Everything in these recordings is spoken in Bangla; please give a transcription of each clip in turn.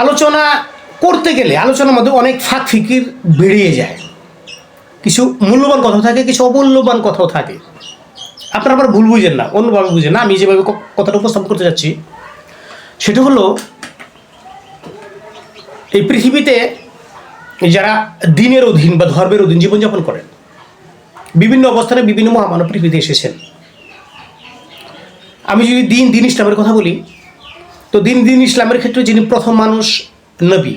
আলোচনা করতে গেলে আলোচনার মধ্যে অনেক ফাঁক ফিকির বেরিয়ে যায়, কিছু মূল্যবান কথাও থাকে, কিছু অমূল্যবান কথাও থাকে। আপনারা আবার ভুল বুঝেন না, অন্যভাবে বুঝেন না। আমি যেভাবে কথাটা উপস্থাপন করতে যাচ্ছি সেটা হলো, এই পৃথিবীতে যারা দিনের অধীন বা ধর্মের অধীন জীবনযাপন করেন, বিভিন্ন অবস্থানে বিভিন্ন মহামানব পৃথিবীতে এসেছেন। আমি যদি দিন ইসলামের কথা বলি, তো দিন ইসলামের ক্ষেত্রে যিনি প্রথম মানুষ নবী,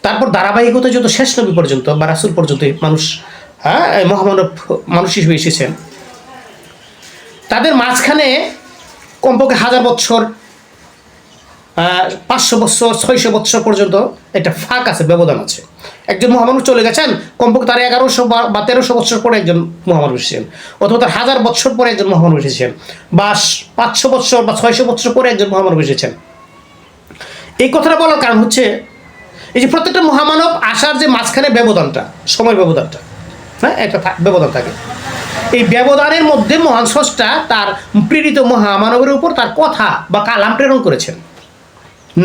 তারপর ধারাবাহিকতা যত শেষ নবী পর্যন্ত বা রাসূল পর্যন্ত মানুষ মহামানব মানুষ হিসেবে এসেছেন, তাদের মাঝখানে কমপক্ষে 1000 বছর, 500 বছর, 600 বছর পর্যন্ত একটা ফাঁক আছে, ব্যবধান আছে। একজন মহামানব চলে গেছেন, কমপক্ষে তার 1100 বা 1300 বছর পরে একজন মহামানব এসেছেন, অথবা তার 1000 বছর পরে একজন মহামানব এসেছেন, বা 500 বছর বা 600 বছর পরে একজন মহামানব এসেছেন। এই কথাটা বলার কারণ হচ্ছে, এই যে প্রত্যেকটা মহামানব আসার যে মাঝখানে ব্যবধানটা, সময়ের ব্যবধানটা, হ্যাঁ, একটা ব্যবধান থাকে। এই ব্যবধানের মধ্যে মহান স্রষ্টা তার প্রেরিত মহামানবের উপর তার কথা বা কালাম প্রেরণ করেছেন,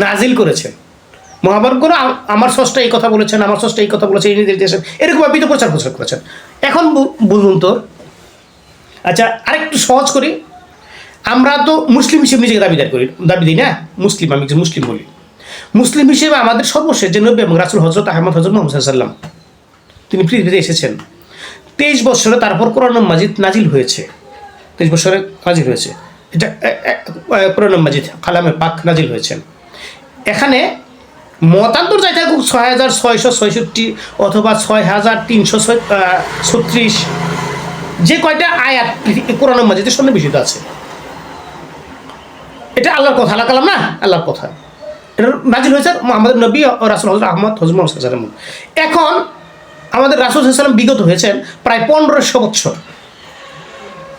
নাজিল করেছেন। মহাভারত করে আমার স্রষ্টা এই কথা বলেছেন, আমার স্রষ্টা এই কথা বলেছেন, এই নির্দেশ দিয়েছেন, এরকম আপনি তো প্রচার করেছেন। এখন বলুন তো, আচ্ছা আরেকটু সহজ করি, আমরা তো মুসলিম হিসেবে নিজেকে দাবি দিই না, মুসলিম, আমি যে মুসলিম বলি। মুসলিম হিসেবে আমাদের সর্বশেষ যে নবী এবং রাসূল হযরত মুহাম্মদ সাল্লাল্লাহু, তিনি পৃথিবীতে এসেছেন 23 বছরে, তারপর কোরআন মাজিদ নাজিল হয়েছে। 23 বছরে নাজিল হয়েছে, এটা কোরআন মাজিদ কালামে পাক নাজিল হয়েছেন। এখানে মতান্তর যাই থাকুক 6666 অথবা 6336, যে কয়টা আয়াত কোরআন মাজিদে সন্নিবেশিত আছে, এটা আল্লাহর কথা, আল্লাহ কালাম না, আল্লাহর কথা। এটা নাজিল হয়েছে আমাদের নবী ও রাসূল হযরত মুহাম্মদ সাল্লাল্লাহু। এখন আমাদের রাসূল সাল্লাল্লাহু আলাইহি ওয়াসাল্লাম বিগত হয়েছেন প্রায় 1500 বছর,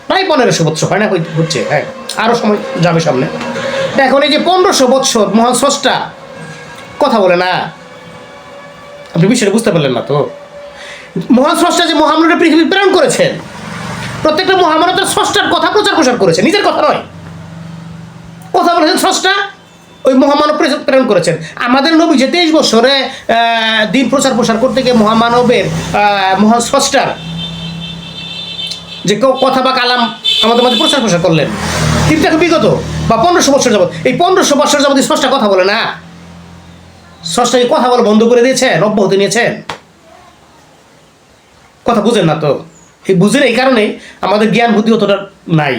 প্রায় 1500 বছর, হয় না, হচ্ছে, হ্যাঁ, আরও সময় যাবে সামনে। এখন এই যে 1500 বছর মহান স্রষ্টা কথা বলে না, আপনি বিষয়টা বুঝতে পারলেন না তো। মহান স্রষ্টা যে মহামানবকে পৃথিবী প্রেরণ করেছেন, প্রত্যেকটা মহামানব তার স্রষ্টার কথা প্রচার করেছে, নিজের কথা নয়, কথা বলেছেন স্রষ্টা, ওই মহামানব প্রেরণ করেছেন। আমাদের নবী যে 23 বছরে দিন প্রচার করতে গিয়ে মহামানবের মহান স্রষ্টার যে কথা বা কালাম আমাদের মাঝে প্রচার করলেন, কিন্তু এখন বিগত বা 1500 বছর যাবত, এই 1500 বছর যাবত স্রষ্টা কথা বলে না। স্রষ্টা এই কথা বলা বন্ধ করে দিয়েছেন, অব্যাহতি নিয়েছেন। কথা বুঝেন না তো, এই বুঝেন, এই কারণেই আমাদের জ্ঞান বুদ্ধি অতটা নাই।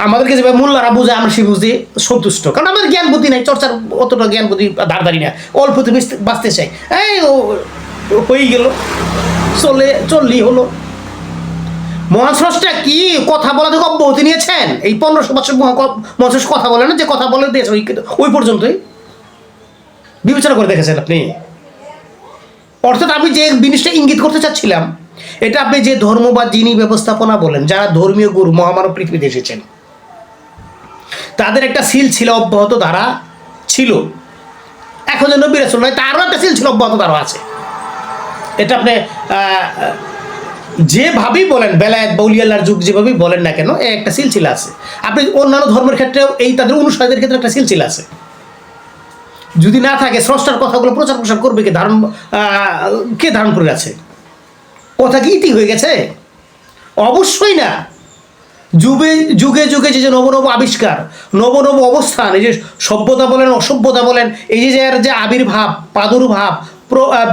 আমাদেরকে যেভাবে মোল্লারা বুঝে আমরা সেই বুঝতে সন্তুষ্ট, কারণ আমাদের জ্ঞান বুদ্ধি নাই, চর্চার অতটা জ্ঞান বুদ্ধি ধারধারি না, অল্পতে বাঁচতে চাই। এই হয়ে গেল, চললেই হলো। মহান স্রষ্টা কি কথা বলা থেকে অব্যাহতি নিয়েছেন? এই 1500 বছর মহান কথা বলে না, যে কথা বলে দিয়েছে ওই পর্যন্তই বিবেচনা করে দেখেছেন আপনি। অর্থাৎ আমি যে জিনিসটা ইঙ্গিত করতে চাচ্ছিলাম, এটা আপনি যে ধর্ম বা যিনি ব্যবস্থাপনা বলেন, যারা ধর্মীয় গুরু মহামানব পৃথিবীতে এসেছেন, তাদের একটা সিল ছিল, অব্যাহত ধারা ছিল। এখন যে নবী রাসূল নয়, তারও একটা সিল ছিল, অব্যাহত ধারা আছে। এটা আপনি যেভাবেই বলেন, বেলায়েত বা উলিয়া আল্লাহর যুগ যেভাবেই বলেন না কেন, একটা সিলসিলা আছে। আপনি অন্যান্য ধর্মের ক্ষেত্রেও এই তাদের অনুসারীদের ক্ষেত্রে একটা সিলসিলা আছে। যদি না থাকে, স্রষ্টার কথাগুলো প্রচার করবে কে ধারণ করে আছে? কথা কি ইতি হয়ে গেছে? অবশ্যই না। যুগে যে নব আবিষ্কার, নব অবস্থান, এই যে সভ্যতা বলেন, অসভ্যতা বলেন, এই যে আবির্ভাব, প্রাদুর্ভাব,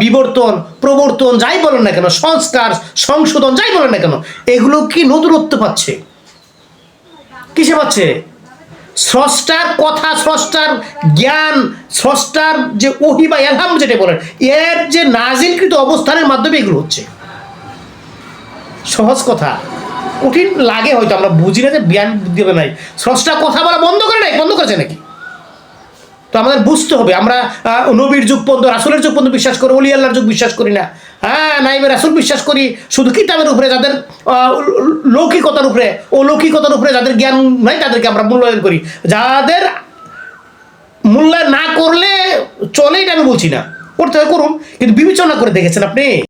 বিবর্তন, প্রবর্তন, যাই বলেন না কেন, সংস্কার, সংশোধন, যাই বলেন না কেন, এগুলো কি নতুনত্ব পাচ্ছে? কিসে পাচ্ছে? স্রষ্টার কথা, স্রষ্টার জ্ঞান, স্রষ্টার যে ওহী বা ইলহাম যেটা বলেন, এর যে নাজিলকৃত অবস্থানের মাধ্যমে এগুলো হচ্ছে। সহজ কথা, কঠিন লাগে হয়তো, আমরা বুঝি না যে জ্ঞান বুদ্ধি হবে নাই। স্রষ্টা কথা বলা বন্ধ করেছে নাকি? তো আমাদের বুঝতে হবে, আমরা নবীর যুগ পর্যন্ত, রাসূলের যুগ পর্যন্ত বিশ্বাস করি, ওলি আল্লাহর যুগ বিশ্বাস করি না। হ্যাঁ, নাইবে রাসূল বিশ্বাস করি শুধু কিতাবের উপরে, যাদের লৌকিকতার উপরে যাদের জ্ঞান নাই, তাদেরকে আমরা মূল্যায়ন করি। যাদের মূল্যায়ন না করলে চলে, এটা আমি বলছি না, করতে হয় করুন, কিন্তু বিবেচনা করে দেখেছেন আপনি?